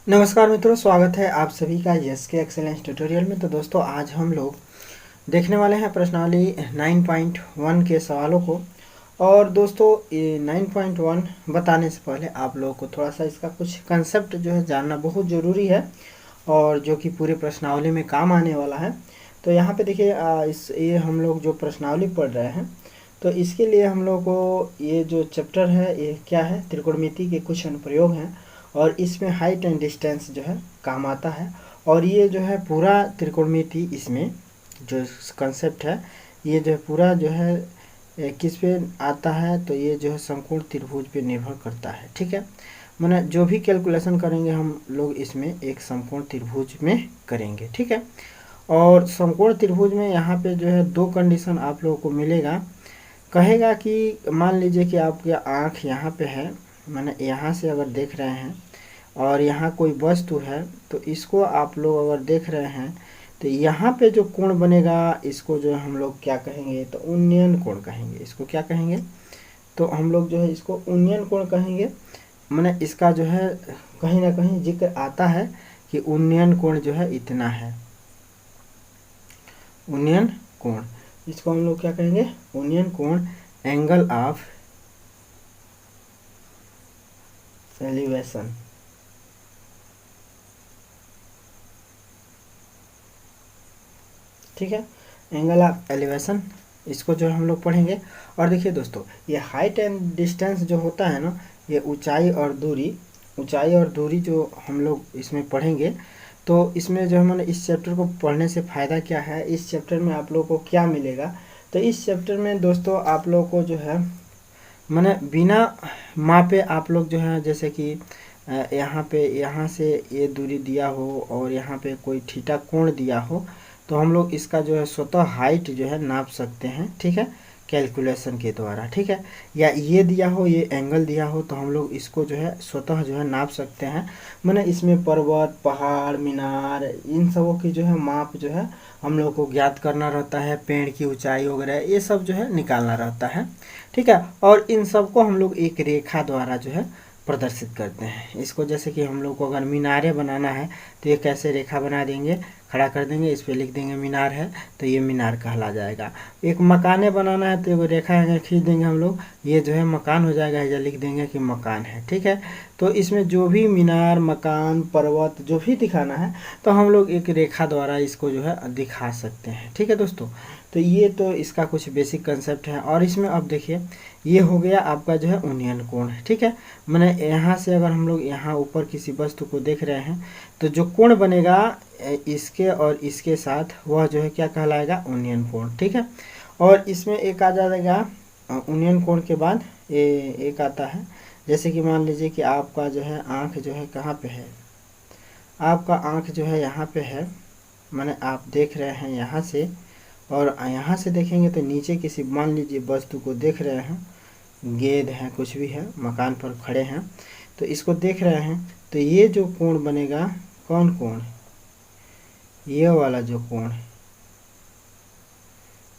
नमस्कार मित्रों, स्वागत है आप सभी का यस के एक्सेलेंस ट्यूटोरियल में। तो दोस्तों, आज हम लोग देखने वाले हैं प्रश्नावली 9.1 के सवालों को। और दोस्तों, ये 9.1 बताने से पहले आप लोगों को थोड़ा सा इसका कुछ कंसेप्ट जो है जानना बहुत ज़रूरी है, और जो कि पूरे प्रश्नावली में काम आने वाला है। तो यहाँ पे देखिए, ये हम लोग जो प्रश्नावली पढ़ रहे हैं, तो इसके लिए हम लोग को ये जो चैप्टर है ये क्या है, त्रिकोणमिति के कुछ अनुप्रयोग हैं, और इसमें हाइट एंड डिस्टेंस जो है काम आता है। और ये जो है पूरा त्रिकोणमिति, इसमें जो कंसेप्ट है ये जो है पूरा जो है किस पे आता है, तो ये जो है समकोण त्रिभुज पे निर्भर करता है। ठीक है, माने जो भी कैलकुलेशन करेंगे हम लोग इसमें एक समकोण त्रिभुज में करेंगे। ठीक है, और समकोण त्रिभुज में यहाँ पे जो है दो कंडीशन आप लोगों को मिलेगा। कहेगा कि मान लीजिए कि आपकी आँख यहाँ पे है, माने यहाँ से अगर देख रहे हैं और यहाँ कोई वस्तु है, तो इसको आप लोग अगर देख रहे हैं तो यहाँ पे जो कोण बनेगा इसको जो हम लोग क्या कहेंगे, तो उन्नयन कोण कहेंगे। इसको क्या कहेंगे, तो हम लोग जो है इसको उन्नयन कोण कहेंगे। माने इसका जो है कहीं ना कहीं जिक्र आता है कि उन्नयन कोण जो है इतना है, उन्नयन कोण। इसको हम लोग क्या कहेंगे, उन्नयन कोण, एंगल ऑफ एलिवेशन। ठीक है, एंगल ऑफ एलिवेशन, इसको जो हम लोग पढ़ेंगे। और देखिए दोस्तों, ये हाइट एंड डिस्टेंस जो होता है ना, ये ऊंचाई और दूरी जो हम लोग इसमें पढ़ेंगे। तो इसमें जो हमने इस चैप्टर को पढ़ने से फ़ायदा क्या है, इस चैप्टर में आप लोगों को क्या मिलेगा। तो इस चैप्टर में दोस्तों आप लोगों को जो है माने बिना मापे आप लोग जो है, जैसे कि यहाँ से ये दूरी दिया हो और यहाँ पे कोई थीटा कोण दिया हो, तो हम लोग इसका जो है स्वतः हाइट जो है नाप सकते हैं। ठीक है, कैलकुलेशन के द्वारा। ठीक है, या ये दिया हो, ये एंगल दिया हो, तो हम लोग इसको जो है स्वतः जो है नाप सकते हैं। माने इसमें पर्वत, पहाड़, मीनार, इन सबों की जो है माप जो है हम लोग को ज्ञात करना रहता है। पेड़ की ऊंचाई वगैरह ये सब जो है निकालना रहता है। ठीक है, और इन सब को हम लोग एक रेखा द्वारा जो है प्रदर्शित करते हैं। इसको जैसे कि हम लोग को अगर मीनारे बनाना है तो ये कैसे रेखा बना देंगे, खड़ा कर देंगे, इस पे लिख देंगे मीनार है, तो ये मीनार कहला जाएगा। एक मकाने बनाना है तो एक रेखा खींच देंगे हम लोग, ये जो है मकान हो जाएगा, या लिख देंगे कि मकान है। ठीक है, तो इसमें जो भी मीनार, मकान, पर्वत जो भी दिखाना है, तो हम लोग एक रेखा द्वारा इसको जो है दिखा सकते हैं। ठीक है दोस्तों, तो ये तो इसका कुछ बेसिक कंसेप्ट है। और इसमें अब देखिए, ये हो गया आपका जो है उन्नयन कोण। ठीक है, मैंने यहाँ से अगर हम लोग यहाँ ऊपर किसी वस्तु को देख रहे हैं, तो जो कोण बनेगा इसके और इसके साथ, वह जो है क्या कहलाएगा, उन्नयन कोण। ठीक है, और इसमें एक आ जाएगा उन्नयन कोण के बाद ये एक आता है, जैसे कि मान लीजिए कि आपका जो है आँख जो है कहाँ पे है, आपका आँख जो है यहाँ पे है, माने आप देख रहे हैं यहाँ से, और यहाँ से देखेंगे तो नीचे किसी मान लीजिए वस्तु को देख रहे हैं, गेंद है, कुछ भी है, मकान पर खड़े हैं, तो इसको देख रहे हैं, तो ये जो कोण बनेगा, कौन कोण, ये वाला जो कोण,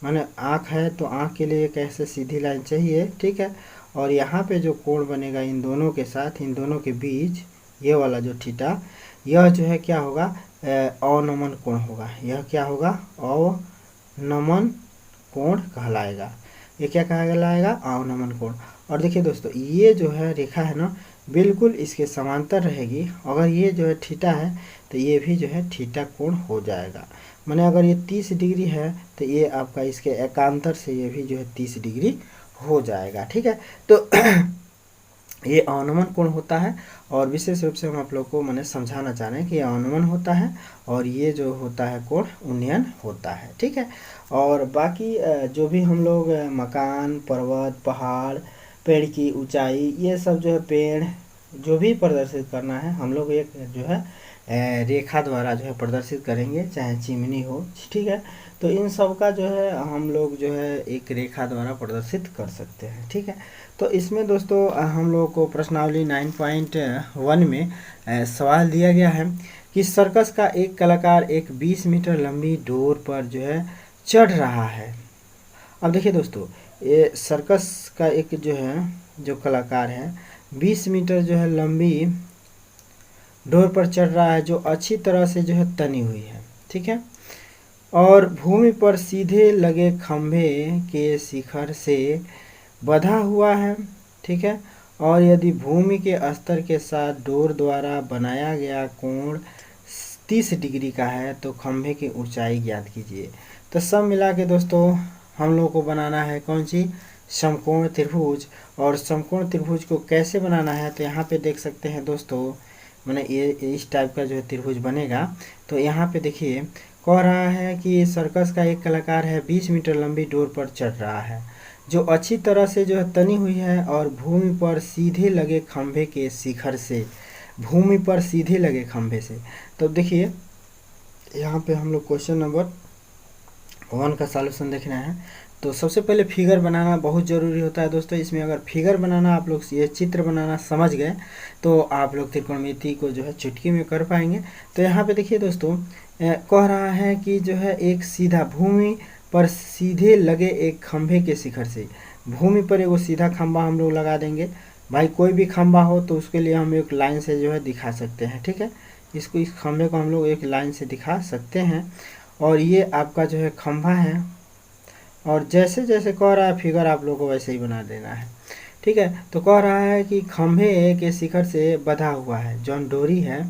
माने आँख है तो आँख के लिए कैसे सीधी लाइन चाहिए। ठीक है, और यहाँ पे जो कोण बनेगा इन दोनों के साथ, इन दोनों के बीच, ये वाला जो थीटा, यह जो है क्या होगा, अवनमन कोण होगा। यह क्या होगा, अवनमन कोण कहलाएगा। ये क्या कहलाएगा, अवनमन कोण। और देखिए दोस्तों, ये जो है रेखा है ना, बिल्कुल इसके समांतर रहेगी। अगर ये जो है थीटा है तो ये भी जो है थीटा कोण हो जाएगा। माने अगर ये 30 डिग्री है तो ये आपका इसके एकांतर से ये भी जो है 30 डिग्री हो जाएगा। ठीक है, तो ये अवनमन कोण होता है। और विशेष रूप से हम आप लोग को मैंने समझाना चाह रहे हैं कि ये अवनमन होता है और ये जो होता है कोण उन्नयन होता है। ठीक है, और बाकी जो भी हम लोग मकान, पर्वत, पहाड़, पेड़ की ऊंचाई, ये सब जो है पेड़ जो भी प्रदर्शित करना है, हम लोग एक जो है रेखा द्वारा जो है प्रदर्शित करेंगे, चाहे चिमनी हो। ठीक है, तो इन सब का जो है हम लोग जो है एक रेखा द्वारा प्रदर्शित कर सकते हैं। ठीक है, तो इसमें दोस्तों हम लोग को प्रश्नावली 9.1 में सवाल दिया गया है कि सर्कस का एक कलाकार एक 20 मीटर लंबी डोर पर जो है चढ़ रहा है। अब देखिए दोस्तों, ये सर्कस का एक जो है जो कलाकार है, 20 मीटर जो है लंबी डोर पर चढ़ रहा है जो अच्छी तरह से जो है तनी हुई है, ठीक है, और भूमि पर सीधे लगे खंभे के शिखर से बंधा हुआ है, ठीक है, और यदि भूमि के स्तर के साथ डोर द्वारा बनाया गया कोण 30 डिग्री का है तो खंभे की ऊंचाई ज्ञात कीजिए। तो सब मिला के दोस्तों हम लोग को बनाना है कौन सी, समकोण त्रिभुज। और समकोण त्रिभुज को कैसे बनाना है तो यहाँ पे देख सकते हैं दोस्तों, मैंने ये इस टाइप का जो है त्रिभुज बनेगा। तो यहाँ पे देखिए कह रहा है कि सर्कस का एक कलाकार है 20 मीटर लंबी डोर पर चढ़ रहा है जो अच्छी तरह से जो है तनी हुई है और भूमि पर सीधे लगे खंभे के शिखर से, भूमि पर सीधे लगे खंभे से। तो देखिए यहाँ पे हम लोग क्वेश्चन नंबर 1 का सॉल्यूशन देखना है। तो सबसे पहले फिगर बनाना बहुत ज़रूरी होता है दोस्तों। इसमें अगर फिगर बनाना आप लोग ये चित्र बनाना समझ गए तो आप लोग त्रिकोणमिति को जो है चुटकी में कर पाएंगे। तो यहाँ पे देखिए दोस्तों कह रहा है कि जो है एक सीधा भूमि पर सीधे लगे एक खंभे के शिखर से, भूमि पर एक सीधा खंभा हम लोग लगा देंगे। भाई कोई भी खंभा हो तो उसके लिए हम एक लाइन से जो है दिखा सकते हैं, ठीक है, इसको इस खंभे को हम लोग एक लाइन से दिखा सकते हैं। और ये आपका जो है खंभा है और जैसे जैसे कह रहा है फिगर आप लोगों को वैसे ही बना देना है, ठीक है। तो कह रहा है कि खंभे के शिखर से बंधा हुआ है, जौन डोरी है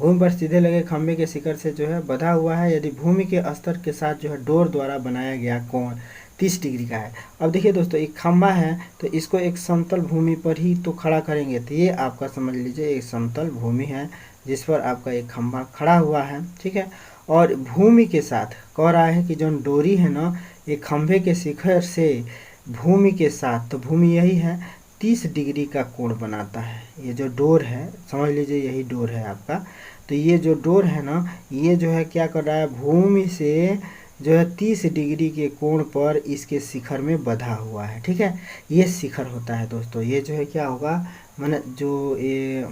भूमि पर सीधे लगे खंभे के शिखर से जो है बंधा हुआ है यदि भूमि के स्तर के साथ जो है डोर द्वारा बनाया गया कोण 30 डिग्री का है। अब देखिए दोस्तों एक खंभा है तो इसको एक समतल भूमि पर ही तो खड़ा करेंगे। तो ये आपका समझ लीजिए एक समतल भूमि है जिस पर आपका एक खंभा खड़ा हुआ है, ठीक है। और भूमि के साथ कह रहा है कि जो डोरी है ना एक खंभे के शिखर से भूमि के साथ, तो भूमि यही है 30 डिग्री का कोण बनाता है। ये जो डोर है समझ लीजिए यही डोर है आपका। तो ये जो डोर है ना ये जो है क्या कर रहा है भूमि से जो है 30 डिग्री के कोण पर इसके शिखर में बंधा हुआ है, ठीक है। ये शिखर होता है दोस्तों। ये जो है क्या होगा माने जो ये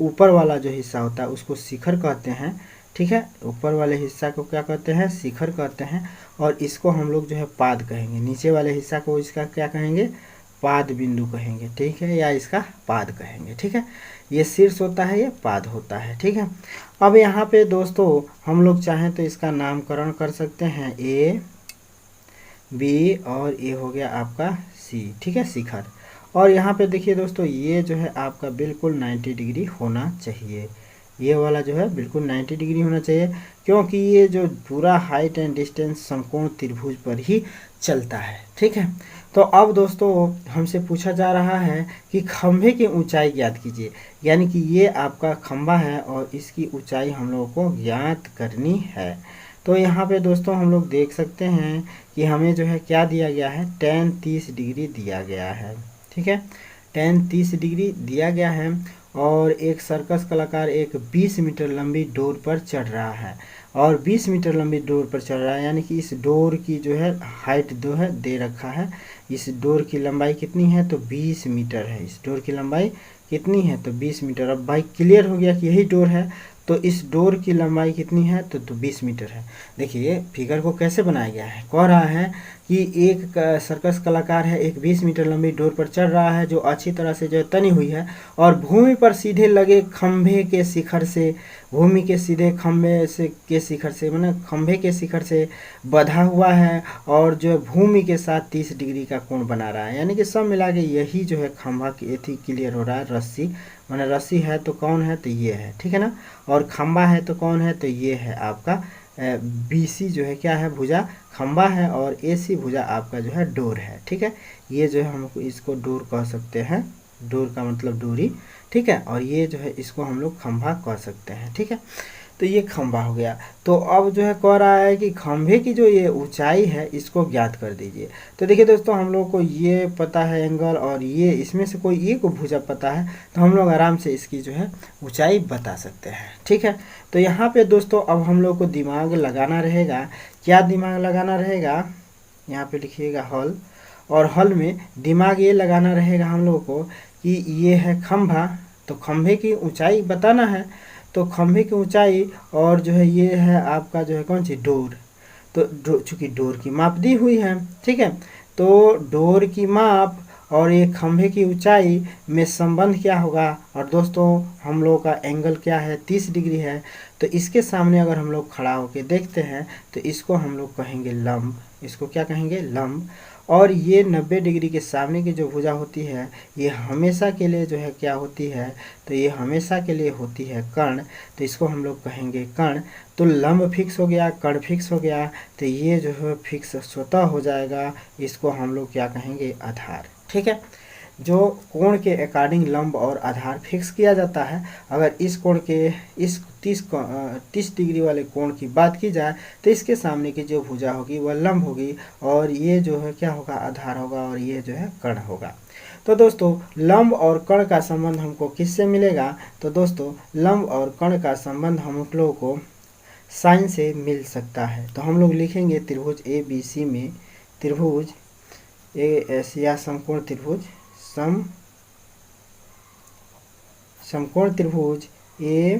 ऊपर वाला जो हिस्सा होता है उसको शिखर कहते हैं, ठीक है। ऊपर वाले हिस्सा को क्या कहते हैं, शिखर कहते हैं। और इसको हम लोग जो है पाद कहेंगे। नीचे वाले हिस्सा को इसका क्या कहेंगे, पाद बिंदु कहेंगे, ठीक है, या इसका पाद कहेंगे, ठीक है। ये शीर्ष होता है, ये पाद होता है, ठीक है। अब यहाँ पे दोस्तों हम लोग चाहें तो इसका नामकरण कर सकते हैं ए बी और ये हो गया आपका सी, ठीक है, शिखर। और यहाँ पे देखिए दोस्तों ये जो है आपका बिल्कुल 90 डिग्री होना चाहिए। ये वाला जो है बिल्कुल 90 डिग्री होना चाहिए क्योंकि ये जो पूरा हाइट एंड डिस्टेंस समकोण त्रिभुज पर ही चलता है, ठीक है। तो अब दोस्तों हमसे पूछा जा रहा है कि खंभे की ऊंचाई ज्ञात कीजिए, यानी कि ये आपका खंभा है और इसकी ऊंचाई हम लोगों को ज्ञात करनी है। तो यहाँ पे दोस्तों हम लोग देख सकते हैं कि हमें जो है क्या दिया गया है, tan 30 डिग्री दिया गया है, ठीक है, tan 30 डिग्री दिया गया है। और एक सर्कस कलाकार एक 20 मीटर लंबी डोर पर चढ़ रहा है और 20 मीटर लंबी डोर पर चढ़ रहा है, यानी कि इस डोर की जो है हाइट जो है दे रखा है। इस डोर की लंबाई कितनी है तो 20 मीटर है। इस डोर की लंबाई कितनी है तो 20 मीटर। अब भाई क्लियर हो गया कि यही डोर है तो इस डोर की लंबाई कितनी है तो 20 मीटर है। देखिए फिगर को कैसे बनाया गया है, कह रहा है कि एक सर्कस कलाकार है एक 20 मीटर लंबी डोर पर चढ़ रहा है जो अच्छी तरह से जो है तनी हुई है और भूमि पर सीधे लगे खंभे के शिखर से, भूमि के सीधे खंभे से के शिखर से मतलब खंभे के शिखर से बंधा हुआ है और जो है भूमि के साथ 30 डिग्री का कोण बना रहा है। यानी कि सब मिला के यही जो है खंभा की एथी क्लियर हो रहा है। रस्सी माने रस्सी है तो कौन है तो ये है, ठीक है ना, और खंभा है तो कौन है तो ये है आपका BC जो है क्या है भुजा खंभा है और AC भुजा आपका जो है डोर है, ठीक है। ये जो है हम इसको डोर कह सकते हैं, डोर का मतलब डोरी, ठीक है, और ये जो है इसको हम लोग खंभा कह सकते हैं, ठीक है। तो ये खंभा हो गया। तो अब जो है कह रहा है कि खंभे की जो ये ऊंचाई है इसको ज्ञात कर दीजिए। तो देखिए दोस्तों हम लोग को ये पता है एंगल और ये इसमें से कोई एक भुजा पता है तो हम लोग आराम से इसकी जो है ऊंचाई बता सकते हैं, ठीक है। तो यहाँ पे दोस्तों अब हम लोग को दिमाग लगाना रहेगा। क्या दिमाग लगाना रहेगा, यहाँ पे लिखिएगा हल, और हल में दिमाग ये लगाना रहेगा हम लोग को कि ये है खंभा तो खंभे की ऊंचाई बताना है। तो खंभे की ऊंचाई और जो है ये है आपका जो है कौन सी डोर, तो चूंकि डोर की माप दी हुई है, ठीक है, तो डोर की माप और ये खंभे की ऊंचाई में संबंध क्या होगा, और दोस्तों हम लोगों का एंगल क्या है 30 डिग्री है, तो इसके सामने अगर हम लोग खड़ा होकर देखते हैं तो इसको हम लोग कहेंगे लंब, इसको क्या कहेंगे लंब। और ये 90 डिग्री के सामने की जो भुजा होती है ये हमेशा के लिए जो है क्या होती है, तो ये हमेशा के लिए होती है कर्ण, तो इसको हम लोग कहेंगे कर्ण। तो लंब फिक्स हो गया, कर्ण फिक्स हो गया, तो ये जो है फिक्स स्वतः हो जाएगा, इसको हम लोग क्या कहेंगे आधार। ठीक है, जो कोण के अकॉर्डिंग लंब और आधार फिक्स किया जाता है, अगर इस कोण के इस 30 डिग्री वाले कोण की बात की जाए तो इसके सामने की जो भुजा होगी वह लंब होगी, और ये जो है क्या होगा आधार होगा, और ये जो है कर्ण होगा। तो दोस्तों लंब और कर्ण का संबंध हमको किससे मिलेगा, तो दोस्तों लंब और कर्ण का संबंध हम लोगों को साइन से मिल सकता है। तो हम लोग लिखेंगे त्रिभुज ए बी सी में त्रिभुज या समकोण त्रिभुज समकोण त्रिभुज ए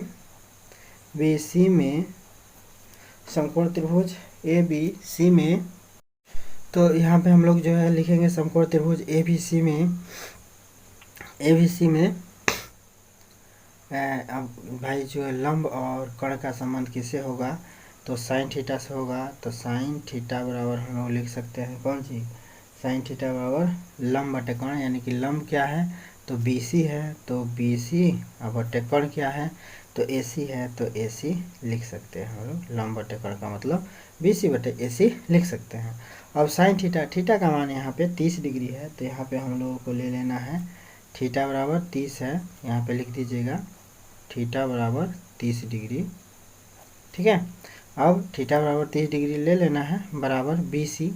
बी सी में समकोण त्रिभुज ए बी सी में, तो यहाँ पे हम लोग जो है लिखेंगे समकोण त्रिभुज ए बी सी में अब भाई जो है लंब और कर्ण का संबंध किससे होगा, तो साइन थीटा से होगा। तो साइन थीटा बराबर हम लोग लिख सकते हैं कौन सी, साइन थीटा बराबर लंब बटे कर्ण, यानी कि लंब क्या है तो BC है, तो BC अब बटे कर्ण क्या है तो AC है, तो AC लिख सकते हैं हम लोग, लंब बटे कर्ण का मतलब BC बटे AC लिख सकते हैं। अब साइन थीटा का मान यहाँ पे 30 डिग्री है, तो यहाँ पे हम लोगों को ले लेना है थीटा बराबर 30 है, यहाँ पे लिख दीजिएगा थीटा बराबर 30 डिग्री। ठीक है, अब थीटा बराबर 30 डिग्री ले लेना है बराबर BC,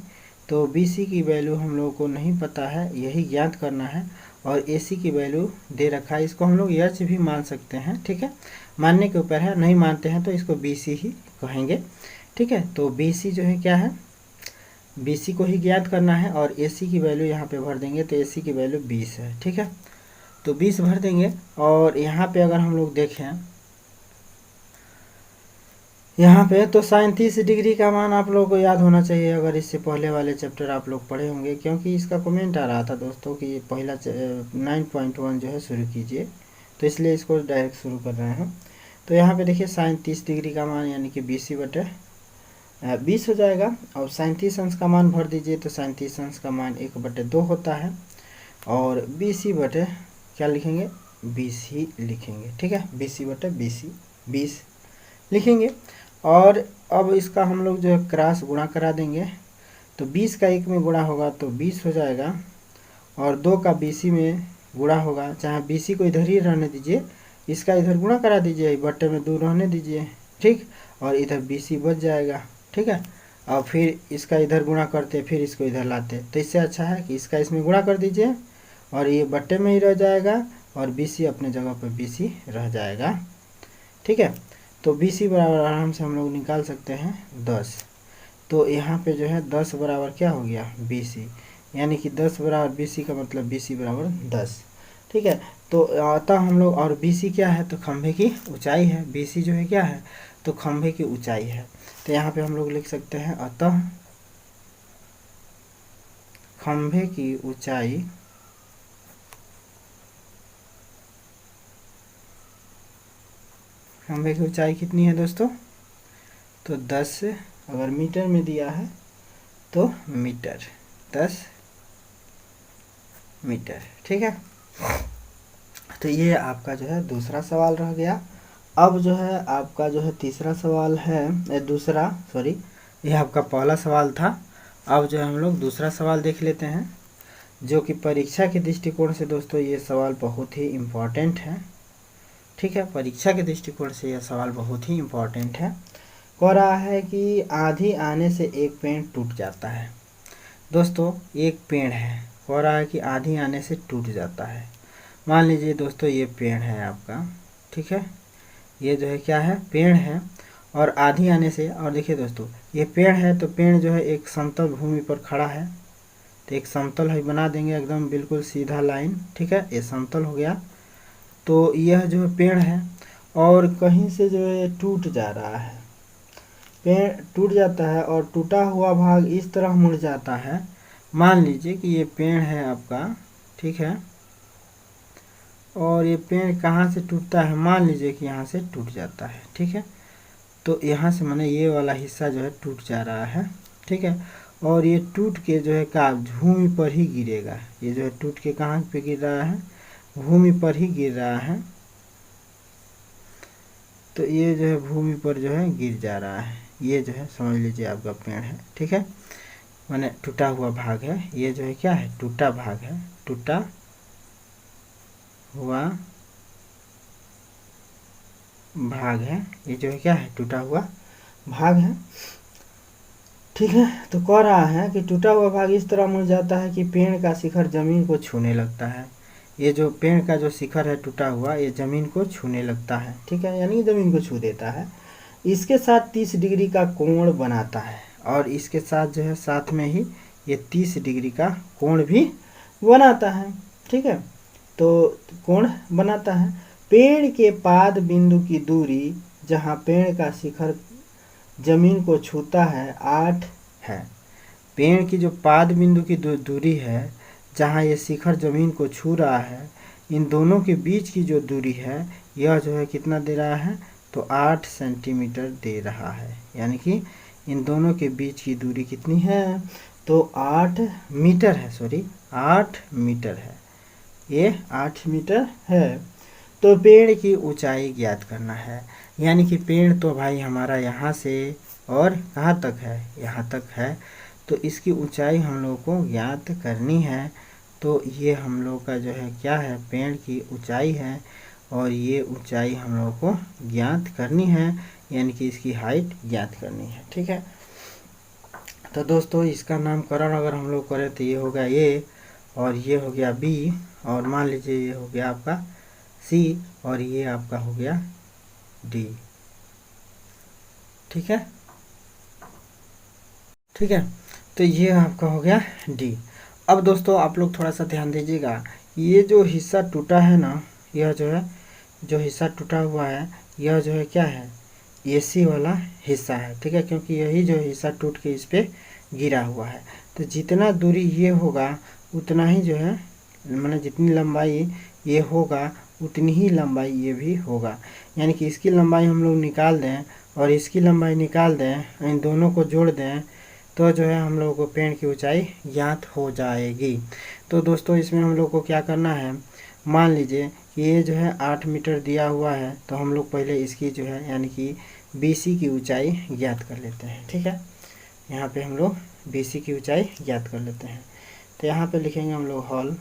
तो BC की वैल्यू हम लोगों को नहीं पता है, यही ज्ञात करना है, और AC की वैल्यू दे रखा है, इसको हम लोग एच भी मान सकते हैं। ठीक है, मानने के ऊपर है, नहीं मानते हैं तो इसको BC ही कहेंगे। ठीक है, तो BC जो है क्या है, BC को ही ज्ञात करना है, और AC की वैल्यू यहाँ पे भर देंगे, तो AC की वैल्यू 20 है। ठीक है, तो 20 भर देंगे, और यहाँ पे अगर हम लोग देखें यहाँ पे तो साइन 30 डिग्री का मान आप लोगों को याद होना चाहिए, अगर इससे पहले वाले चैप्टर आप लोग पढ़े होंगे, क्योंकि इसका कमेंट आ रहा था दोस्तों कि पहला 9.1 जो है शुरू कीजिए, तो इसलिए इसको डायरेक्ट शुरू कर रहे हैं। तो यहाँ पे देखिए साइन 30 डिग्री का मान यानी कि BC बटे 20 हो जाएगा, और साइन 30 अंश का मान भर दीजिए, तो साइन 30 अंश का मान 1/2 होता है, और BC बटे क्या लिखेंगे 20 ही लिखेंगे। ठीक है, BC बटे 20 लिखेंगे, और अब इसका हम लोग जो है क्रॉस गुणा करा देंगे, तो 20 का 1 में गुणा होगा तो 20 हो जाएगा, और 2 का BC में गुणा होगा, चाहे BC को इधर ही रहने दीजिए, इसका इधर गुणा करा दीजिए, बट्टे में 2 रहने दीजिए। ठीक, और इधर BC बच जाएगा। ठीक है, और फिर इसका इधर गुणा करते फिर इसको इधर लाते, तो इससे अच्छा है कि इसका इसमें गुणा कर दीजिए, और ये बट्टे में ही रह जाएगा, और BC अपने जगह पर BC रह जाएगा। ठीक है, तो BC बराबर आराम से हम लोग निकाल सकते हैं 10, तो यहाँ पे जो है 10 बराबर क्या हो गया BC, यानी कि 10 बराबर BC का मतलब BC बराबर 10। ठीक है, तो अतः हम लोग, और BC क्या है तो खंभे की ऊंचाई है, BC जो है क्या है तो खंभे की ऊंचाई है, तो यहाँ पे हम लोग लिख सकते हैं अतः खंभे की ऊंचाई खंभे की ऊंचाई कितनी है दोस्तों, तो 10, अगर मीटर में दिया है तो मीटर, 10 मीटर। ठीक है, तो ये आपका जो है दूसरा सवाल रह गया। अब जो है आपका जो है तीसरा सवाल है, दूसरा सॉरी ये आपका पहला सवाल था। अब जो है हम लोग दूसरा सवाल देख लेते हैं, जो कि परीक्षा के दृष्टिकोण से दोस्तों ये सवाल बहुत ही इम्पोर्टेंट है। ठीक है, परीक्षा के दृष्टिकोण से यह सवाल बहुत ही इम्पोर्टेंट है। कह रहा है कि आंधी आने से एक पेड़ टूट जाता है। दोस्तों एक पेड़ है, कह रहा है कि आंधी आने से टूट जाता है। मान लीजिए दोस्तों ये पेड़ है आपका, ठीक है, ये जो है क्या है पेड़ है, और आंधी आने से, और देखिए दोस्तों ये पेड़ है, तो पेड़ जो है एक समतल भूमि पर खड़ा है, तो एक समतल है बना देंगे एकदम बिल्कुल सीधा लाइन। ठीक है, ये समतल हो गया, तो यह जो है पेड़ है, और कहीं से जो है टूट जा रहा है, पेड़ टूट जाता है, और टूटा हुआ भाग इस तरह मुड़ जाता है। मान लीजिए कि ये पेड़ है आपका, ठीक है। और ये पेड़ कहाँ से टूटता है, मान लीजिए कि यहाँ से टूट जाता है, ठीक है। तो यहाँ से माने ये वाला हिस्सा जो है टूट जा रहा है, ठीक है। और ये टूट के जो है का भूमि पर ही गिरेगा। ये जो है टूट के कहाँ पे गिर रहा है, भूमि पर ही गिर रहा है। तो ये जो है भूमि पर जो है गिर जा रहा है। ये जो है समझ लीजिए आपका पेड़ है, ठीक है, माने टूटा हुआ भाग है। ये जो है क्या है, टूटा भाग है, टूटा हुआ भाग है। ये जो है क्या है, टूटा हुआ भाग है, ठीक है। तो कह रहा है कि टूटा हुआ भाग इस तरह मुड़ जाता है कि पेड़ का शिखर जमीन को छूने लगता है। ये जो पेड़ का जो शिखर है टूटा हुआ, ये जमीन को छूने लगता है, ठीक है, यानी जमीन को छू देता है। इसके साथ 30 डिग्री का कोण बनाता है, और इसके साथ जो है साथ में ही ये 30 डिग्री का कोण भी बनाता है, ठीक है। तो कोण बनाता है। पेड़ के पाद बिंदु की दूरी जहाँ पेड़ का शिखर जमीन को छूता है 8 है। पेड़ की जो पाद बिंदु की दूरी है जहाँ ये शिखर जमीन को छू रहा है, इन दोनों के बीच की जो दूरी है यह जो है कितना दे रहा है, तो 8 सेंटीमीटर दे रहा है। यानी कि इन दोनों के बीच की दूरी कितनी है, तो 8 मीटर है, सॉरी 8 मीटर है, ये 8 मीटर है। तो पेड़ की ऊंचाई ज्ञात करना है। यानी कि पेड़ तो भाई हमारा यहाँ से और कहाँ तक है, यहाँ तक है। तो इसकी ऊंचाई हम लोग को ज्ञात करनी है। तो ये हम लोग का जो है क्या है, पेड़ की ऊंचाई है, और ये ऊंचाई हम लोग को ज्ञात करनी है, यानी कि इसकी हाइट ज्ञात करनी है, ठीक है। तो दोस्तों इसका नामकरण अगर हम लोग करें तो ये हो गया ए, और ये हो गया बी, और मान लीजिए ये हो गया आपका सी, और ये आपका हो गया डी, ठीक है, ठीक है। तो ये आपका हो गया डी। अब दोस्तों आप लोग थोड़ा सा ध्यान दीजिएगा, ये जो हिस्सा टूटा है ना, यह जो है जो हिस्सा टूटा हुआ है यह जो है क्या है, एसी वाला हिस्सा है, ठीक है, क्योंकि यही जो हिस्सा टूट के इस पे गिरा हुआ है। तो जितना दूरी ये होगा उतना ही जो है, माने जितनी लंबाई ये होगा उतनी ही लंबाई ये भी होगा। यानी कि इसकी लंबाई हम लोग निकाल दें और इसकी लंबाई निकाल दें, इन दोनों को जोड़ दें, तो जो है हम लोगों को पेड़ की ऊंचाई ज्ञात हो जाएगी। तो दोस्तों इसमें हम लोग को क्या करना है, मान लीजिए कि ये जो है 8 मीटर दिया हुआ है, तो हम लोग पहले इसकी जो है यानी कि BC की ऊंचाई ज्ञात कर लेते हैं, ठीक है। यहाँ पे हम लोग BC की ऊंचाई ज्ञात कर लेते हैं। तो यहाँ पे लिखेंगे हम लोग हॉल,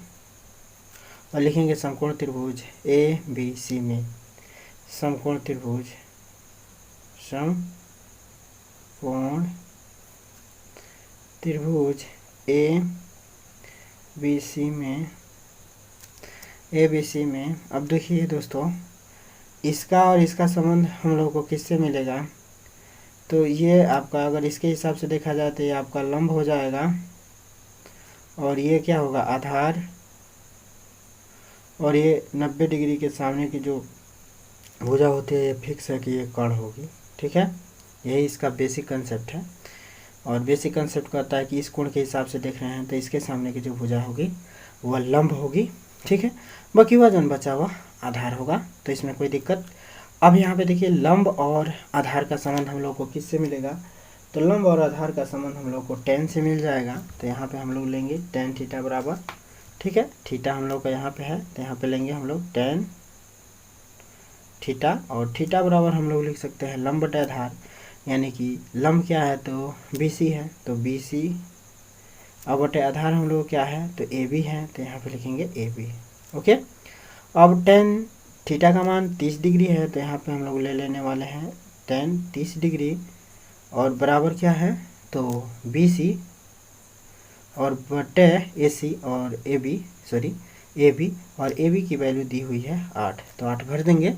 और लिखेंगे समकोण त्रिभुज ABC में, समकोण त्रिभुज, समकोण त्रिभुज ABC में अब देखिए दोस्तों, इसका और इसका संबंध हम लोग को किससे मिलेगा, तो ये आपका अगर इसके हिसाब से देखा जाए तो ये आपका लंब हो जाएगा, और ये क्या होगा, आधार, और ये 90 डिग्री के सामने की जो भुजा होती है ये फिक्स है कि ये कर्ण होगी, ठीक है। यही इसका बेसिक कंसेप्ट है। और बेसिक कंसेप्ट कहता है कि इस कोण के हिसाब से देख रहे हैं तो इसके सामने की जो भुजा होगी वह लंब होगी, ठीक है। बाकी वजन बचा हुआ आधार होगा, तो इसमें कोई दिक्कत। अब यहाँ पे देखिए लंब और आधार का संबंध हम लोग को किससे मिलेगा, तो लंब और आधार का संबंध हम लोग को tan से मिल जाएगा। तो यहाँ पे हम लोग लेंगे tan थीटा बराबर, ठीक है, थीटा हम लोग का यहाँ पे है, तो यहाँ पे लेंगे हम लोग tan थीटा, और थीटा बराबर हम लोग लिख सकते हैं लंब बटे आधार, यानी कि लंब क्या है तो BC है, तो BC, अब बटे आधार हम लोग क्या है तो AB है, तो यहाँ पे लिखेंगे AB, ओके। अब tan थीटा का मान 30 डिग्री है, तो यहाँ पे हम लोग ले लेने वाले हैं tan 30 डिग्री, और बराबर क्या है तो BC और बटे AC और AB, सॉरी AB, और AB की वैल्यू दी हुई है 8, तो 8 भर देंगे।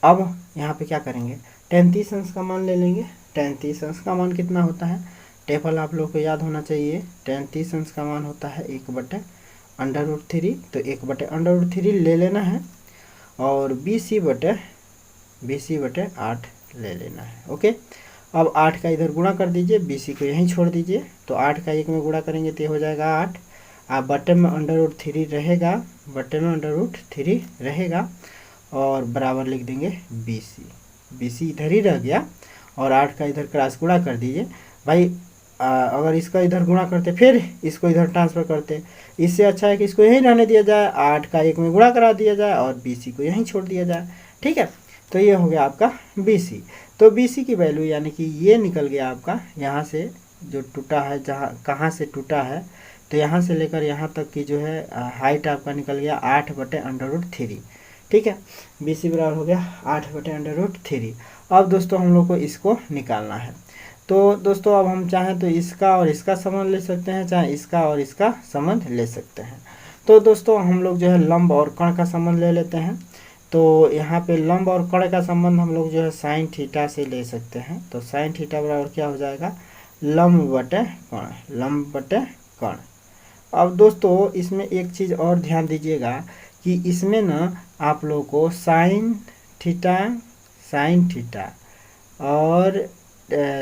अब यहाँ पे क्या करेंगे, tan 30 अंश का मान ले लेंगे। tan 30 अंश का मान कितना होता है, टेबल आप लोग को याद होना चाहिए। tan 30 अंश का मान होता है 1/√3, तो 1/√3 ले लेना है, और BC बटे 8 ले लेना है, ओके। अब 8 का इधर गुणा कर दीजिए, BC को यहीं छोड़ दीजिए, तो 8 का 1 में गुणा करेंगे तो ये हो जाएगा 8, बटे में √3 रहेगा, बटे में √3 रहेगा और बराबर लिख देंगे BC। BC इधर ही रह गया और 8 का इधर क्रॉस गुणा कर दीजिए भाई। अगर इसका इधर गुणा करते फिर इसको इधर ट्रांसफर करते, इससे अच्छा है कि इसको यहीं रहने दिया जाए, 8 का 1 में गुणा करा दिया जाए और BC को यहीं छोड़ दिया जाए। ठीक है, तो ये हो गया आपका BC। तो BC की वैल्यू यानी कि ये निकल गया आपका यहाँ से जो टूटा है, जहाँ कहाँ से टूटा है, तो यहाँ से लेकर यहाँ तक की जो है हाइट आपका निकल गया 8 बटे √3। ठीक है, BC बराबर हो गया 8 बटे √3। अब दोस्तों हम लोग को इसको निकालना है। तो दोस्तों अब हम चाहें तो इसका और इसका संबंध ले सकते हैं, चाहे इसका और इसका संबंध ले सकते हैं। तो दोस्तों हम लोग जो है लंब और कण का संबंध ले लेते हैं। तो यहाँ पे लंब और कण का संबंध हम लोग जो है साइन थीटा से ले सकते हैं। तो साइन थीटा बराबर क्या हो जाएगा, लंब बटे कण, लंब बटे कण। अब दोस्तों इसमें एक चीज़ और ध्यान दीजिएगा कि इसमें ना आप लोगों को साइन थीटा और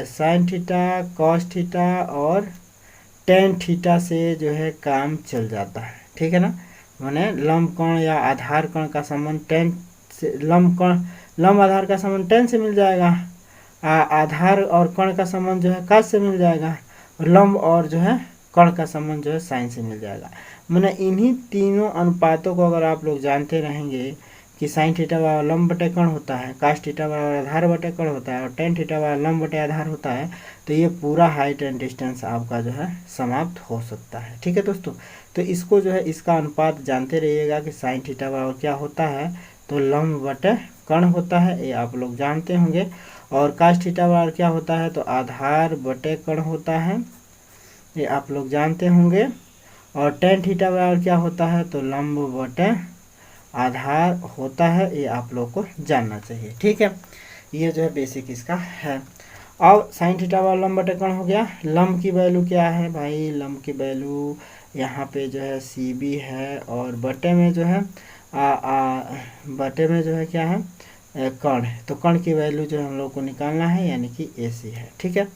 साइन थीटा, कॉस थीटा और टेन थीटा से जो है काम चल जाता है। ठीक है ना, माने लंब कण या आधार कण का संबंध टेन से, लंब आधार का संबंध टेन से मिल जाएगा, आधार और कण का संबंध जो है कॉस से मिल जाएगा, और लंब और जो है कण का संबंध जो है साइन से मिल जाएगा। माने इन्हीं तीनों अनुपातों को अगर आप लोग जानते रहेंगे कि साइन थीटा बराबर लंब बटे कण होता है, कास थीटा बराबर आधार बटे कण होता है और टेन थीटा बराबर लंब बटे आधार होता है, तो ये पूरा हाइट एंड डिस्टेंस आपका जो है समाप्त हो सकता है। ठीक है दोस्तों, तो इसको जो है इसका अनुपात जानते रहिएगा कि साइन थीटा बराबर क्या होता है, तो लंब बटे कण होता है, ये आप लोग जानते होंगे। और कास थीटा बराबर क्या होता है, तो आधार बटे कण होता है, ये आप लोग जानते होंगे। और टेन थीटा बराबर क्या होता है, तो लंब बटे आधार होता है, ये आप लोग को जानना चाहिए। ठीक है, ये जो है बेसिक इसका है। अब साइन थीटा वाला लंब बटे कण हो गया। लंब की वैल्यू क्या है भाई, लंब की वैल्यू यहाँ पे जो है CB है और बटे में जो है बटे में जो है क्या है, कण है। तो कण की वैल्यू जो है हम लोग को निकालना है, यानी कि AC है। ठीक है,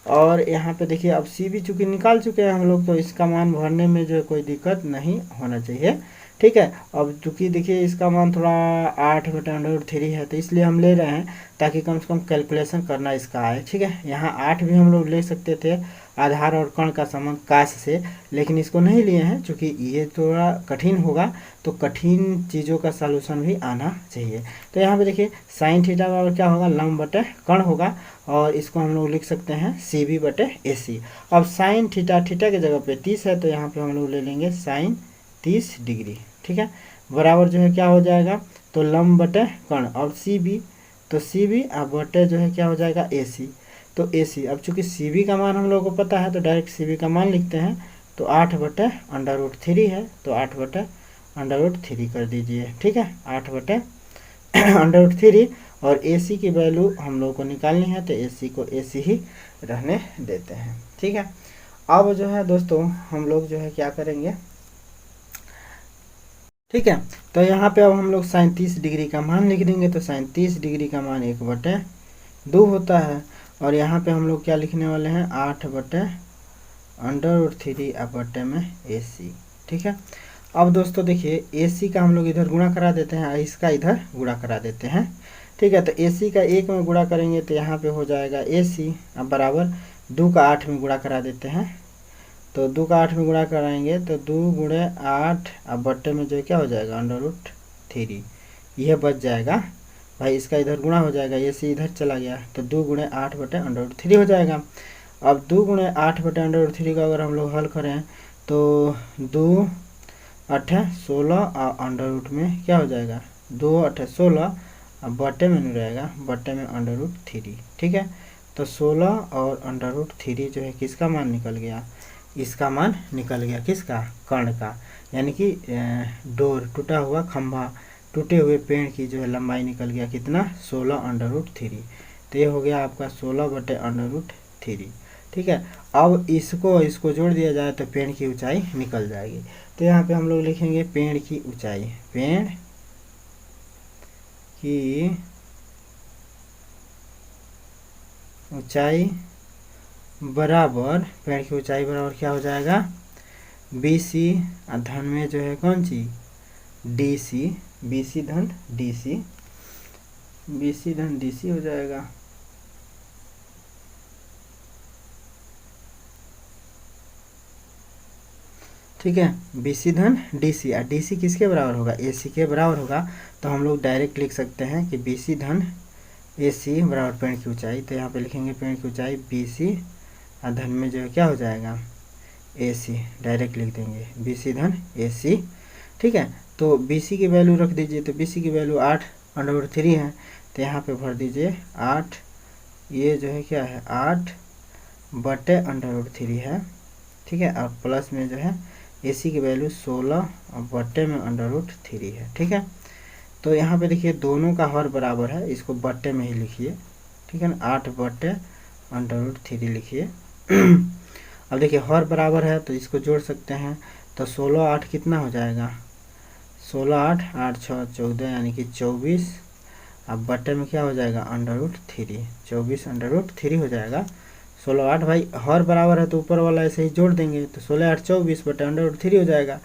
और यहाँ पे देखिए अब CB चूँकि निकाल चुके हैं हम लोग, तो इसका मान भरने में जो है कोई दिक्कत नहीं होना चाहिए। ठीक है, अब चूँकि देखिए इसका मान थोड़ा 8 बटे √3 है, तो इसलिए हम ले रहे हैं ताकि कम से कम कैलकुलेशन करना इसका आए। ठीक है, यहाँ 8 भी हम लोग ले सकते थे आधार और कण का संबंध कास से, लेकिन इसको नहीं लिए हैं क्योंकि ये थोड़ा कठिन होगा, तो कठिन चीज़ों का सलूशन भी आना चाहिए। तो यहाँ पे देखिए साइन थीटा बराबर क्या होगा, लंब बटे कण होगा, और इसको हम लोग लिख सकते हैं CB बटे AC। अब साइन थीटा की जगह पे 30 है, तो यहाँ पे हम लोग ले लेंगे साइन 30 डिग्री। ठीक है, बराबर जो है क्या हो जाएगा, तो लंब बटे कण और CB, तो CB अब बटे जो है क्या हो जाएगा AC। तो AC अब चूंकि CB का मान हम लोगों को पता है, तो डायरेक्ट CB का मान लिखते हैं। तो 8 बटे √3 है, तो 8 बटे √3 कर दीजिए। ठीक है, 8 बटे √3, और AC की वैल्यू हम लोग को निकालनी है, तो AC को AC ही रहने देते हैं। ठीक है, अब जो है दोस्तों हम लोग जो है क्या करेंगे, ठीक है, तो यहाँ पे अब हम लोग साइन 30 डिग्री का मान लिख देंगे। तो साइन 30 डिग्री का मान 1/2 होता है, और यहाँ पे हम लोग क्या लिखने वाले हैं, 8 बटे √3 अब बटे में AC। ठीक है, अब दोस्तों देखिए AC का हम लोग इधर गुणा करा देते हैं और इसका इधर गुणा करा देते हैं। ठीक है, तो AC का 1 में गुणा करेंगे तो यहाँ पे हो जाएगा AC, अब बराबर 2 का 8 में गुणा करा देते हैं। तो 2 का 8 में गुणा कराएंगे तो 2 गुणे 8 अब बट्टे में जो क्या हो जाएगा √3, यह बच जाएगा भाई, इसका इधर गुणा हो जाएगा, ये से इधर चला गया, तो 2 गुणे 8 बटे √3 हो जाएगा। अब 2 गुणे 8 बटे √3 का अगर हम लोग हल करें तो 2 8 16 और अंडर रूट में क्या हो जाएगा, 2 8 16, अब बटे में नहीं रहेगा, बटे में √3। ठीक है, तो 16 और √3 जो है किसका मान निकल गया, इसका मान निकल गया, किसका, कर्ण का, यानी कि डोर टूटा हुआ खंभा, टूटे हुए पेड़ की जो है लंबाई निकल गया कितना, 16√3। तो ये हो गया आपका 16 बटे √3। ठीक है, अब इसको जोड़ दिया जाए तो पेड़ की ऊंचाई निकल जाएगी। तो यहाँ पे हम लोग लिखेंगे पेड़ की ऊंचाई, पेड़ की ऊंचाई बराबर, पेड़ की ऊंचाई बराबर क्या हो जाएगा, बी सी धन में जो है कौन C D C, B C धन डी सी, बी सी धन डी सी हो जाएगा। ठीक है, बी सी धन डी सी, और डी सी किसके बराबर होगा ए सी के बराबर होगा। तो हम लोग डायरेक्ट लिख सकते हैं कि बी सी धन ए सी बराबर पेड़ की ऊंचाई। तो यहाँ पे लिखेंगे पेड़ की ऊंचाई बी सी और धन में जो है क्या हो जाएगा ए सी, डायरेक्ट लिख देंगे बी सी धन ए सी। ठीक है, तो बी सी की वैल्यू रख दीजिए। तो बी सी की वैल्यू 8/3 है, तो यहाँ पे भर दीजिए 8, ये जो है क्या है 8/√3 है। ठीक है, और प्लस में जो है ए सी की वैल्यू 16 और बट्टे में √3 है। ठीक है, तो यहाँ पे देखिए दोनों का हर बराबर है, इसको बट्टे में ही लिखिए। ठीक है ना, 8/√3 लिखिए। अब देखिए हर बराबर है तो इसको जोड़ सकते हैं। तो 16 8 कितना हो जाएगा 16 8 8 6 14 यानी कि 24। अब बट्टे में क्या हो जाएगा √3, 24/3 हो जाएगा। 16 8 भाई हर बराबर है तो ऊपर वाला ऐसे ही जोड़ देंगे। तो 16 8 24 बटे √3 हो जाएगा।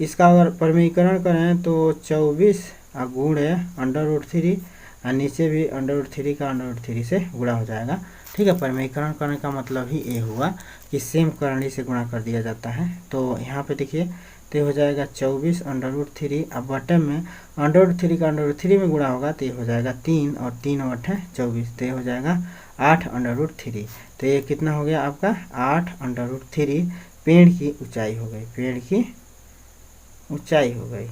इसका अगर परिमीकरण करें तो 24 गुणे √3 और नीचे भी √3 का √3 से गुणा हो जाएगा। ठीक है, परिमीकरण करने का मतलब ही ये हुआ कि सेम करनी से गुणा कर दिया जाता है। तो यहाँ पे देखिए तो हो जाएगा 24/3, अब बटन में √3 का √3 में गुणा होगा तो ये हो जाएगा 3 और 3 8 24, तो ये हो जाएगा 8/3। तो ये कितना हो गया आपका 8/3 पेड़ की ऊंचाई हो गई, पेड़ की ऊंचाई हो गई।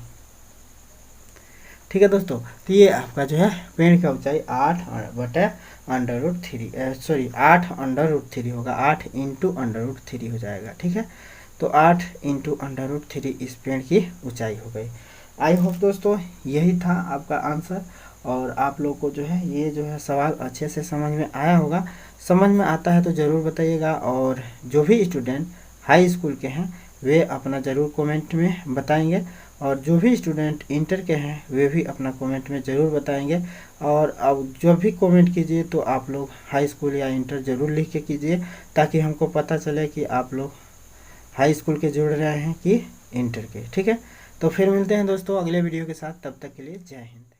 ठीक है दोस्तों, तो ये आपका जो है पेड़ का ऊंचाई 8/√3 होगा, 8 × √3 हो जाएगा। ठीक है, तो 8 × √3 इस पेड़ की ऊंचाई हो गई। आई होप दोस्तों यही था आपका आंसर, और आप लोग को जो है ये जो है सवाल अच्छे से समझ में आया होगा। समझ में आता है तो ज़रूर बताइएगा, और जो भी स्टूडेंट हाई स्कूल के हैं वे अपना ज़रूर कमेंट में बताएंगे, और जो भी स्टूडेंट इंटर के हैं वे भी अपना कमेंट में ज़रूर बताएंगे। और अब जो भी कमेंट कीजिए तो आप लोग हाई स्कूल या इंटर ज़रूर लिख के कीजिए, ताकि हमको पता चले कि आप लोग हाई स्कूल के जुड़ रहे हैं कि इंटर के। ठीक है, तो फिर मिलते हैं दोस्तों अगले वीडियो के साथ, तब तक के लिए जय हिंद।